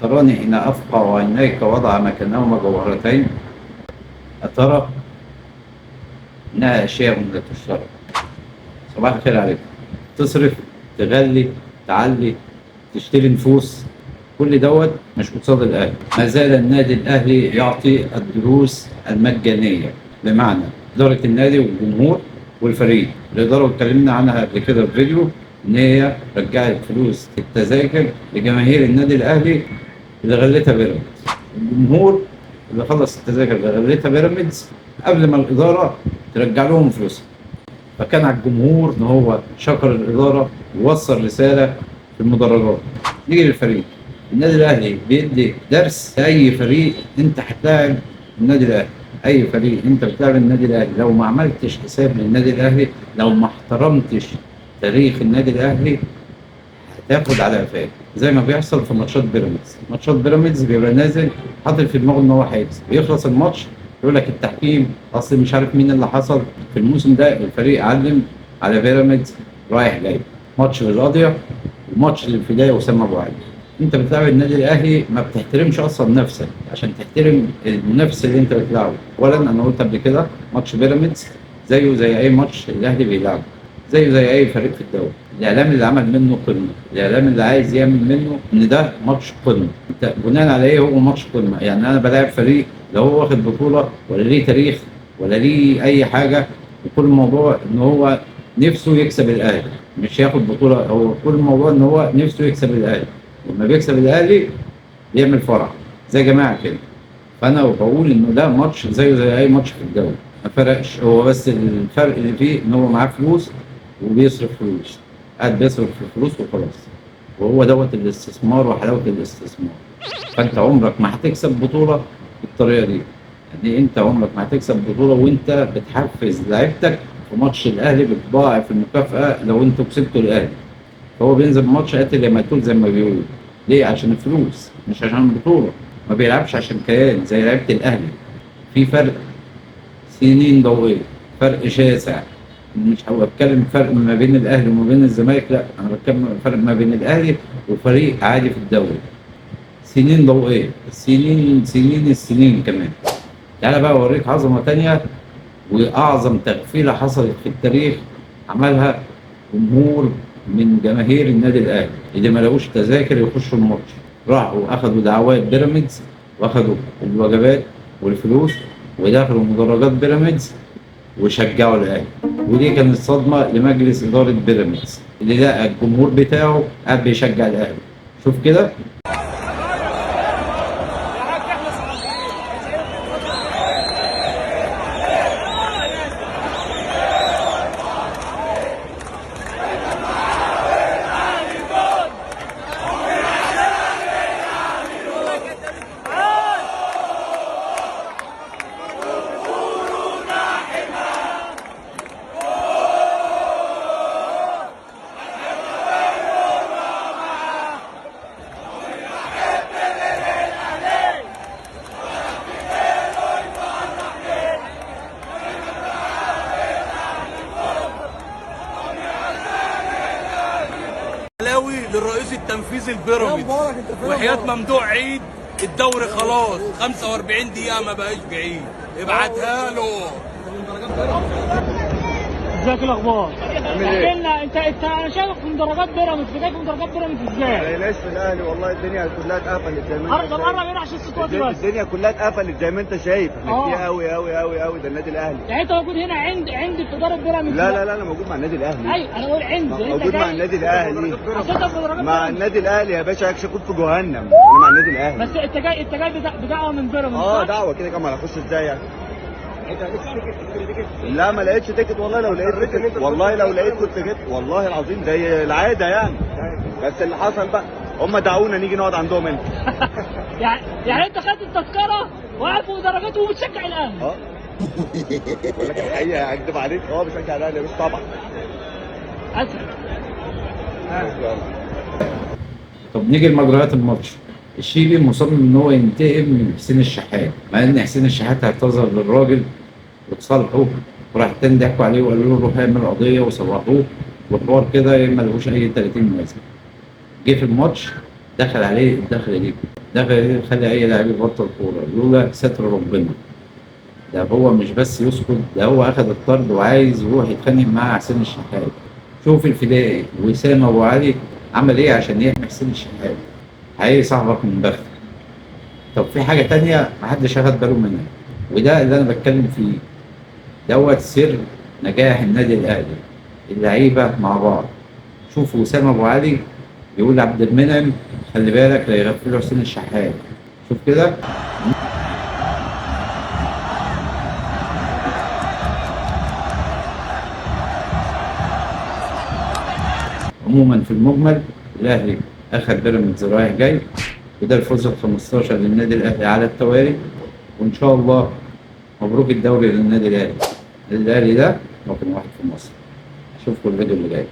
تراني حين أفقع عينيك وضع مكانهما جوهرتين، أترى إنها أشياء لا تشترى. صباح الخير عليكم. تصرف، تغلي، تعلي، تشتري نفوس، كل دوت مش قصاد الأهلي. ما زال النادي الأهلي يعطي الدروس المجانية، بمعنى إدارة النادي والجمهور والفريق. الإدارة اتكلمنا عنها قبل كده في فيديو، إن هي رجعت فلوس التذاكر لجماهير النادي الأهلي اللي غلتها بيراميدز. الجمهور اللي خلص التذاكر اللي غلتها بيراميدز قبل ما الإدارة ترجع لهم فلوسهم. فكان على الجمهور إن هو شكر الإدارة ووصل رسالة في المدرجات. نيجي للفريق. النادي الأهلي بيدي درس لأي فريق أنت هتلاعب النادي الأهلي. أي فريق أنت بتلاعب النادي الأهلي لو ما عملتش حساب للنادي الأهلي، لو ما احترمتش تاريخ النادي الأهلي، هتاخد على قفاك زي ما بيحصل في ماتشات بيراميدز. ماتشات بيراميدز بيبقى نازل حاطط في دماغه ان هو هيكسب، بيخلص الماتش يقول لك التحكيم اصل مش عارف مين اللي حصل. في الموسم ده الفريق علم على بيراميدز رايح جاي، ماتش للقاضيه وماتش للفدايه وسام ابو علي. انت بتلعب النادي الاهلي ما بتحترمش اصلا نفسك عشان تحترم المنافس اللي انت بتلعبه. اولا انا قلت قبل كده ماتش بيراميدز زيه زي اي ماتش الاهلي بيلعبه، زيه زي اي فريق في الدوري. الاعلام اللي عمل منه قمه، الاعلام اللي عايز يعمل منه ان ده ماتش قمه، انت بناء على ايه هو ماتش قمه؟ يعني انا بلاعب فريق لا هو واخد بطوله ولا ليه تاريخ ولا ليه اي حاجه، وكل الموضوع ان هو نفسه يكسب الاهلي، مش ياخد بطوله. هو كل الموضوع ان هو نفسه يكسب الاهلي، لما بيكسب الاهلي بيعمل فرح زي جماعه كده. فانا بقول انه ده ماتش زيه زي اي ماتش في الدوري، ما فرقش. هو بس الفرق اللي فيه ان هو معاه فلوس وبيصرف فلوس، قاعد بيصرف في فلوس وخلاص. وهو دوت الاستثمار وحلاوه الاستثمار. فانت عمرك ما هتكسب بطوله بالطريقه دي. يعني انت عمرك ما هتكسب بطوله وانت بتحفز لعيبتك في ماتش الاهلي بتضاعف المكافاه لو انتوا كسبتوا الاهلي. فهو بينزل ماتش قاتل يا مقتول زي ما بيقولوا. ليه؟ عشان الفلوس مش عشان البطوله. ما بيلعبش عشان كيان زي لعيبه الاهلي. في فرق سنين ضوئيه، فرق شاسع. مش بتكلم فرق ما بين الاهلي وما بين الزمالك، لا انا بتكلم فرق ما بين الاهلي وفريق عادي في الدوري. سنين ضوئيه، سنين السنين كمان. تعالى بقى اوريك عظمه تانيه واعظم تغفيله حصلت في التاريخ عملها جمهور من جماهير النادي الاهلي اللي ما لقوش تذاكر يخشوا الماتش. راحوا اخذوا دعوات بيراميدز واخذوا الوجبات والفلوس ودخلوا مدرجات بيراميدز وشجعوا الاهلي. ودي كانت صدمه لمجلس اداره بيراميدز اللي لقى الجمهور بتاعه قاعد بيشجع الاهلي. شوف كده. للرئيس التنفيذي البيراميدز وحياة ممدوح عيد، الدوري خلاص 45 دقيقة ما بقاش بعيد، ابعتها له. ازيك الاخبار؟ احكي لنا انت انا شايفك في مدرجات بيراميدز، جاي في مدرجات بيراميدز ازاي؟ ليش في الاهلي والله الدنيا كلها اتقفلت زي ما انت طب قرب هنا عشان الصوت واطي بس. الدنيا كلها اتقفلت زي ما انت شايف، احنا كتير قوي قوي قوي قوي. ده النادي الاهلي. يعني انت موجود هنا عند في اداره بيراميدز؟ لا انا موجود مع النادي الاهلي. ايوه انا بقول عند. موجود مع النادي الاهلي. مع النادي الاهلي يا باشا، اكش كنت في جهنم. انا مع النادي الاهلي. بس انت جاي بدعوه من بيراميدز؟ دعوه كده. كمان هخش ازاي يعني؟ لا ما لقيتش تيكت والله. لو لقيت تيكت والله، لو لقيت كنت جيت والله العظيم زي العاده يعني. بس اللي حصل بقى هم دعونا نيجي نقعد عندهم هنا. يعني انت خدت التذكره وقاعد في مدرجات وبتشجع الاهلي؟ بقول لك الحقيقه هكدب عليك، بشجع الاهلي بس طبعا. طب نيجي لمجريات الماتش. الشيبي مصمم ان هو ينتقم من حسين الشحات، مع ان حسين الشحات اعتذر للراجل وتصالحوا، وراح التاني ضحكوا عليه وقالوا له روح اعمل قضيه وصرحوه وحوار كده ملهوش اي 30 لازمه. جه في الماتش دخل عليه الدخله دي ده يخلي اي لاعب يبطل كوره لولا ستر ربنا. ده هو مش بس يسكت، ده هو اخذ الطرد وعايز يروح يتخانق مع حسين الشحات. شوف الفدائي وسام ابو علي عمل ايه عشان يحمي حسين الشحات. حقيقي صاحبك من بخت. طب في حاجه تانية محدش اخد باله منها، وده اللي انا بتكلم فيه، دوت سر نجاح النادي الاهلي، اللعيبه مع بعض. شوف وسام ابو علي يقول لعبد المنعم خلي بالك لا يغفله حسين الشحات. شوف كده. عموما في المجمل الاهلي اخذ بيراميدز رايح جاي، وده الفوز ال 15 للنادي الاهلي على التوالي، وان شاء الله مبروك الدوري للنادي الاهلي. النادي الاهلي ده رقم واحد في مصر. اشوفكم الفيديو اللي جاي.